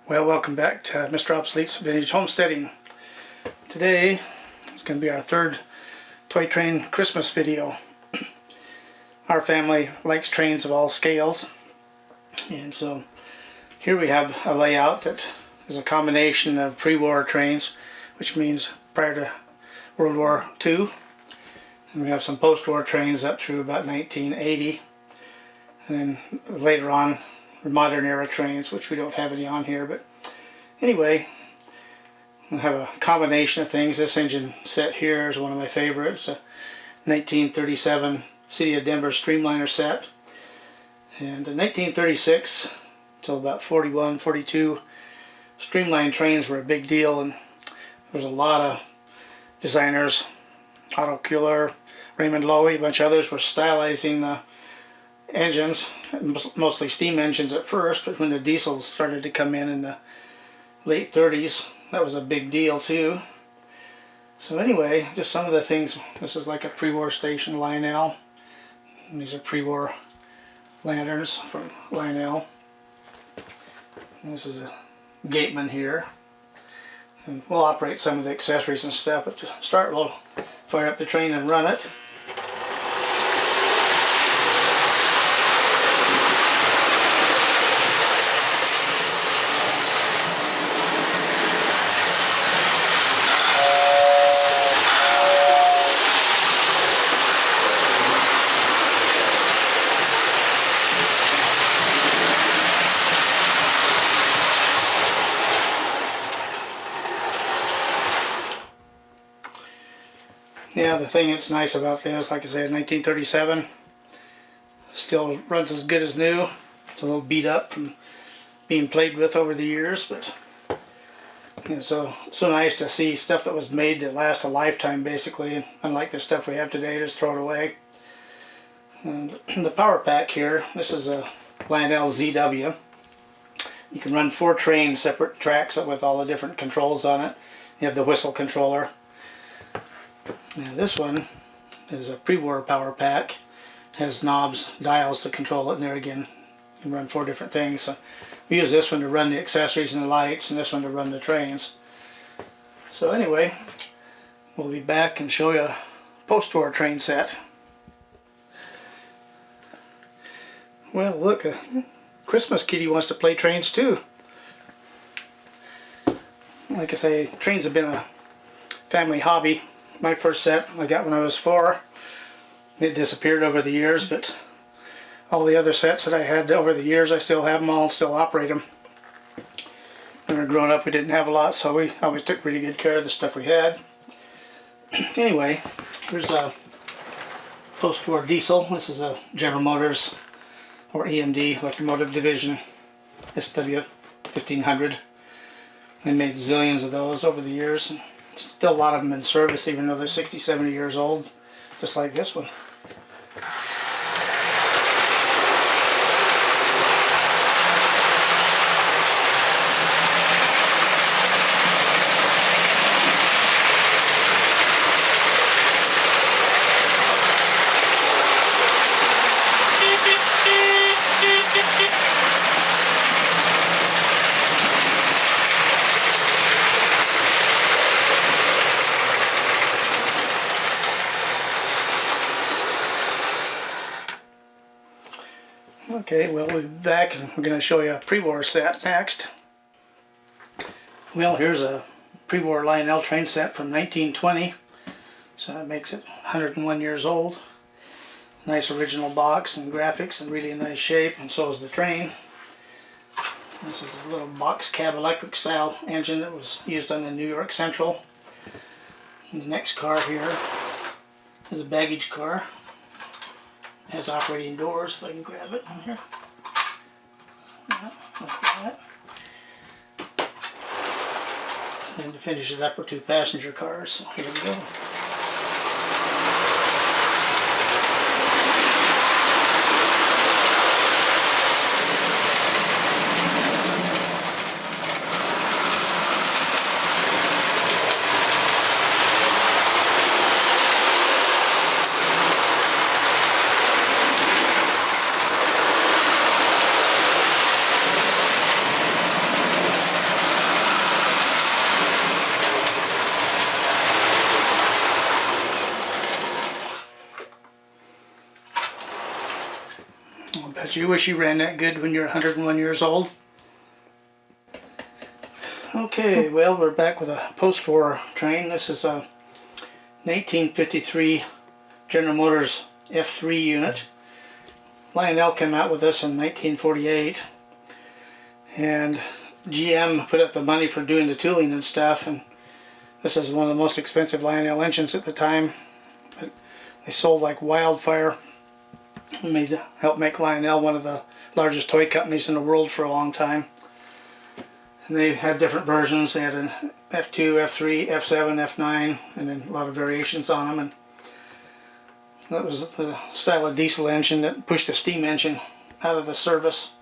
Well, welcome back to Mr. Obsolete's Vintage Homesteading. Today is going to be our third toy train Christmas video. Our family likes trains of all scales, and so here we have a layout that is a combination of pre-war trains, which means prior to World War II, and we have some post-war trains up through about 1980, and then later on modern era trains, which we don't have any on here. But anyway, we'll have a combination of things. This engine set here is one of my favorites, a 1937 City of Denver Streamliner set. And in 1936 till about 41, 42, streamline trains were a big deal, and there was a lot of designers, Otto Kuhler, Raymond Loewy, a bunch of others, were stylizing the engines, mostly steam engines at first, but when the diesels started to come in the late 30s, that was a big deal too. So anyway, just some of the things. This is like a pre-war station, Lionel, and these are pre-war lanterns from Lionel. And this is a gateman here, and we'll operate some of the accessories and stuff, but to start we'll fire up the train and run it. Yeah, the thing that's nice about this, like I said, 1937, still runs as good as new. It's a little beat up from being played with over the years, but it's so nice to see stuff that was made to last a lifetime, basically, unlike the stuff we have today, just throw it away. And the power pack here, this is a Lionel ZW. You can run 4 trains, separate tracks with all the different controls on it. You have the whistle controller. Now this one is a pre-war power pack, has knobs, dials to control it, and there again you can run 4 different things. So we use this one to run the accessories and the lights, and this one to run the trains. So anyway, we'll be back and show you a post-war train set. Well, look, a Christmas kitty wants to play trains too. Like I say, trains have been a family hobby. My first set I got when I was 4. It disappeared over the years, but all the other sets that I had over the years, I still have them all, still operate them. When we were growing up, we didn't have a lot, so we always took really good care of the stuff we had. Anyway, here's a post-war diesel. This is a General Motors, or EMD, Locomotive Division, SW 1500. They made zillions of those over the years. Still a lot of them in service, even though they're 60, 70 years old, just like this one. Okay, well, we'll be back and we're going to show you a pre-war set next. Well, here's a pre-war Lionel train set from 1920, so that makes it 101 years old. Nice original box and graphics and really nice shape, and so is the train. This is a little box cab electric style engine that was used on the New York Central. And the next car here is a baggage car. It has operating doors, if I can grab it in here. Yeah, like that. And to finish it up are 2 passenger cars, so here we go. you wish you ran that good when you're 101 years old? Okay, well, we're back with a post-war train. This is a 1953 General Motors F3 unit. Lionel came out with this in 1948, and GM put up the money for doing the tooling and stuff, and this is one of the most expensive Lionel engines at the time. But they sold like wildfire and helped make Lionel one of the largest toy companies in the world for a long time. And they had different versions. They had an F2, F3, F7, F9, and then a lot of variations on them. And that was the style of diesel engine that pushed the steam engine out of the service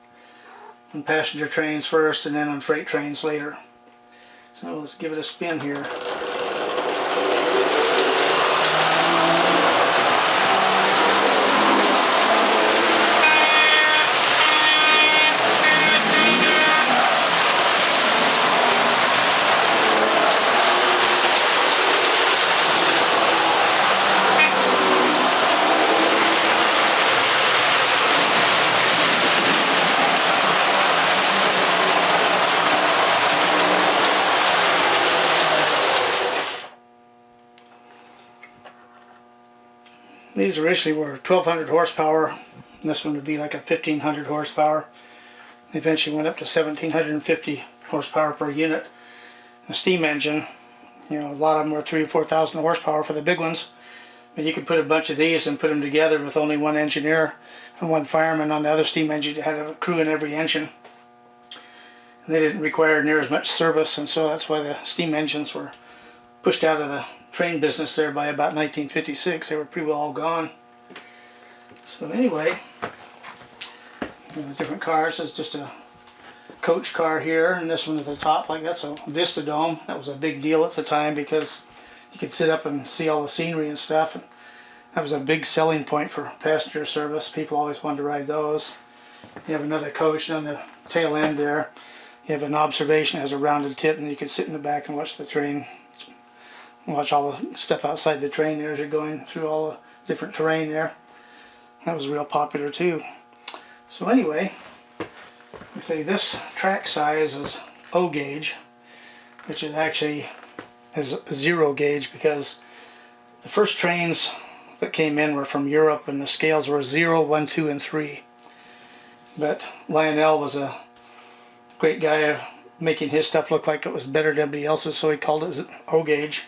on passenger trains first and then on freight trains later. So let's give it a spin here. These originally were 1200 horsepower, and this one would be like a 1500 horsepower. They eventually went up to 1750 horsepower per unit. A steam engine, you know, a lot of them were 3,000 or 4,000 horsepower for the big ones. But you could put a bunch of these and put them together with only one engineer and one fireman on the other steam engine. You had a crew in every engine. And they didn't require near as much service, and so that's why the steam engines were pushed out of the train business there by about 1956. They were pretty well all gone. So anyway, different cars. There's just a coach car here, and this one at the top, like that's a Vista Dome. That was a big deal at the time because you could sit up and see all the scenery and stuff. And that was a big selling point for passenger service. People always wanted to ride those. You have another coach on the tail end there. You have an observation that has a rounded tip, and you can sit in the back and watch the train. Watch all the stuff outside the train there as you're going through all the different terrain there. That was real popular too. So anyway, we say this track size is O gauge, which it actually is 0 gauge because the first trains that came in were from Europe and the scales were 0, 1, 2, and 3. But Lionel was a great guy of making his stuff look like it was better than everybody else's, so he called it O gauge.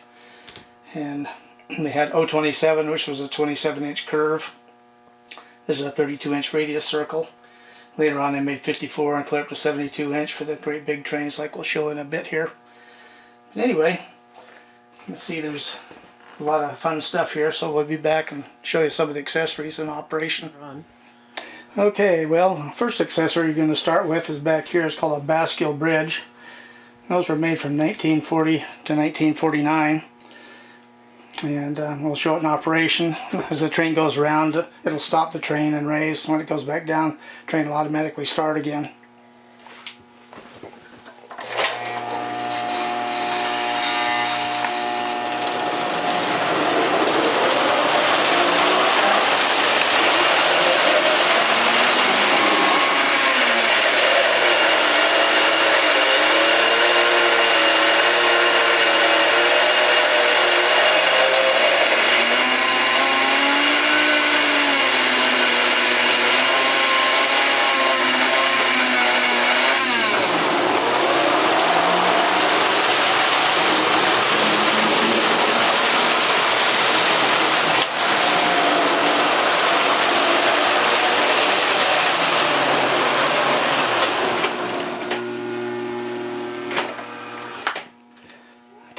And they had 027, which was a 27-inch curve. This is a 32-inch radius circle. Later on they made 54 and clear up to 72-inch for the great big trains like we'll show in a bit here. But anyway, you can see there's a lot of fun stuff here, so we'll be back and show you some of the accessories in operation. Okay, well, first accessory you're going to start with is back here. It's called a bascule bridge. Those were made from 1940 to 1949. And we'll show it in operation. As the train goes around, it'll stop the train and raise. When it goes back down, the train will automatically start again.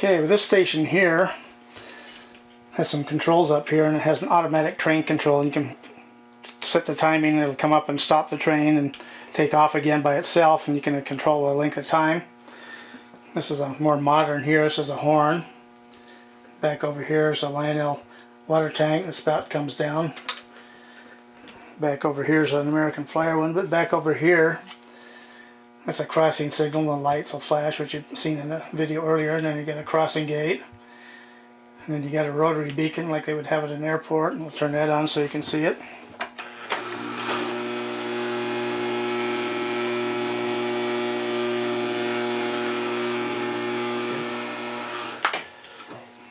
Okay, with this station here, has some controls up here, and it has an automatic train control. You can set the timing, and it'll come up and stop the train and take off again by itself, and you can control the length of time. This is a more modern here. This is a horn. Back over here is a Lionel water tank. The spout comes down. Back over here is an American Flyer one, but back over here, that's a crossing signal. The lights will flash, which you've seen in the video earlier, and then you get a crossing gate. And then you got a rotary beacon like they would have at an airport, and we'll turn that on so you can see it.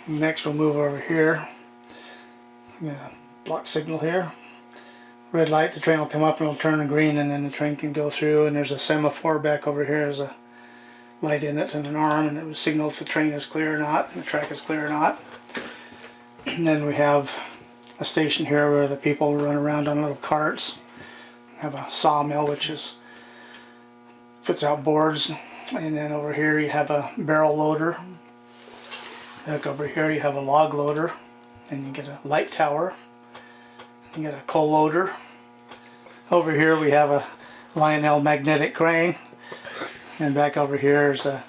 Next we'll move over here. I'm gonna block signal here. Red light, the train will come up and it'll turn green, and then the train can go through. And there's a semaphore back over here. There's a light in it and an arm, and it will signal if the train is clear or not, and the track is clear or not. And then we have a station here where the people run around on little carts. We have a sawmill, which puts out boards. And then over here you have a barrel loader. Look over here, you have a log loader, and you get a light tower. You get a coal loader. Over here we have a Lionel magnetic crane, and back over here is a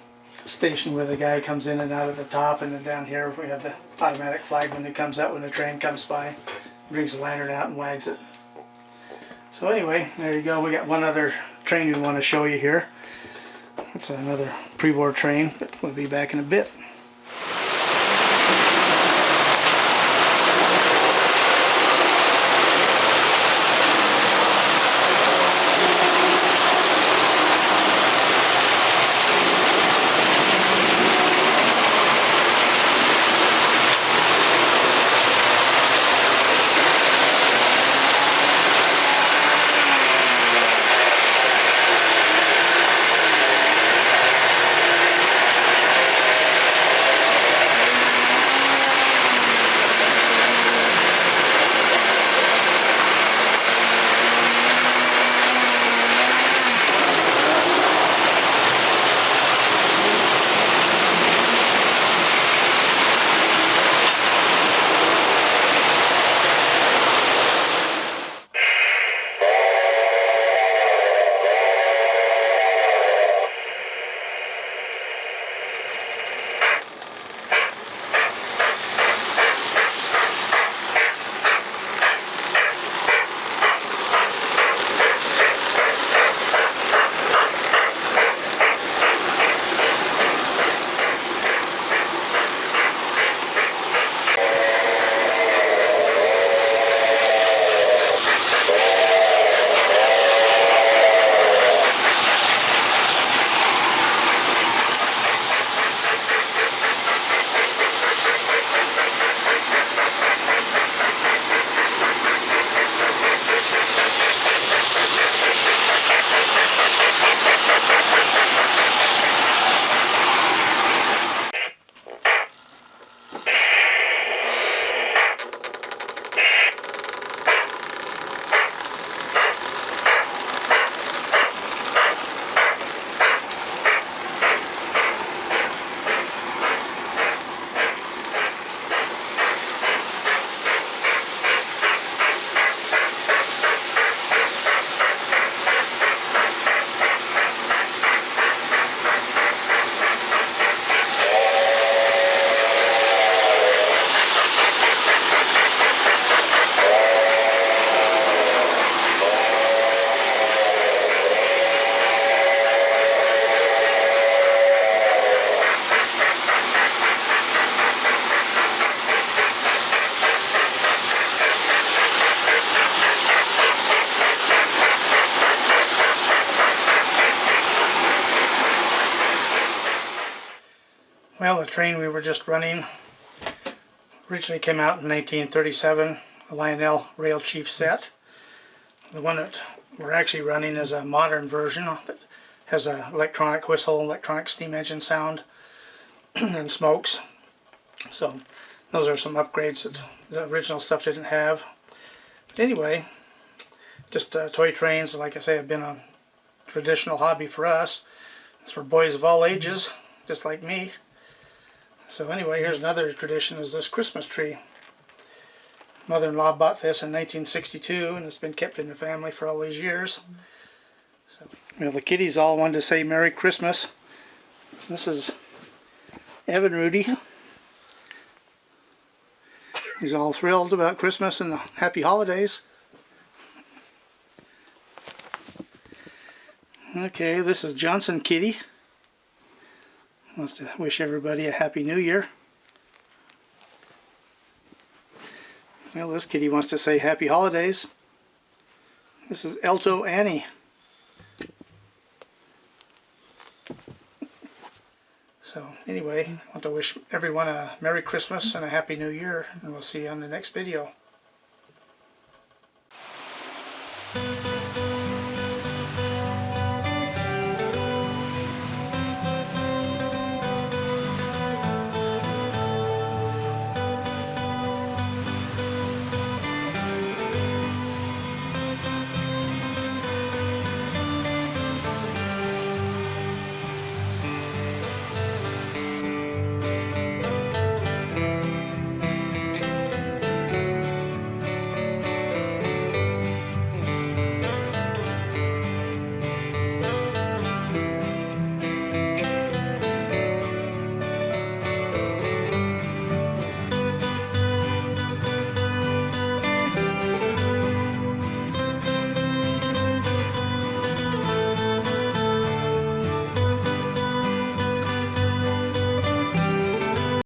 station where the guy comes in and out of the top, and then down here we have the automatic flagman that comes out when the train comes by, brings the lantern out and wags it. So anyway, there you go. We got one other train we want to show you here. It's another pre-war train, but we'll be back in a bit. Well, the train we were just running originally came out in 1937, a Lionel Rail Chief set. The one that we're actually running is a modern version of it. Has an electronic whistle, electronic steam engine sound, and smokes. So those are some upgrades that the original stuff didn't have. But anyway, just toy trains, like I say, have been a traditional hobby for us. It's for boys of all ages, just like me. So anyway, here's another tradition, is this Christmas tree. Mother-in-law bought this in 1962, and it's been kept in the family for all these years. So, well, the kiddies all wanted to say Merry Christmas. This is Evan Rudy. He's all thrilled about Christmas and the happy holidays. Okay, this is Johnson Kitty. Wants to wish everybody a happy new year. Well, this kitty wants to say happy holidays. This is Alto Annie. So anyway, I want to wish everyone a Merry Christmas and a Happy New Year, and we'll see you on the next video.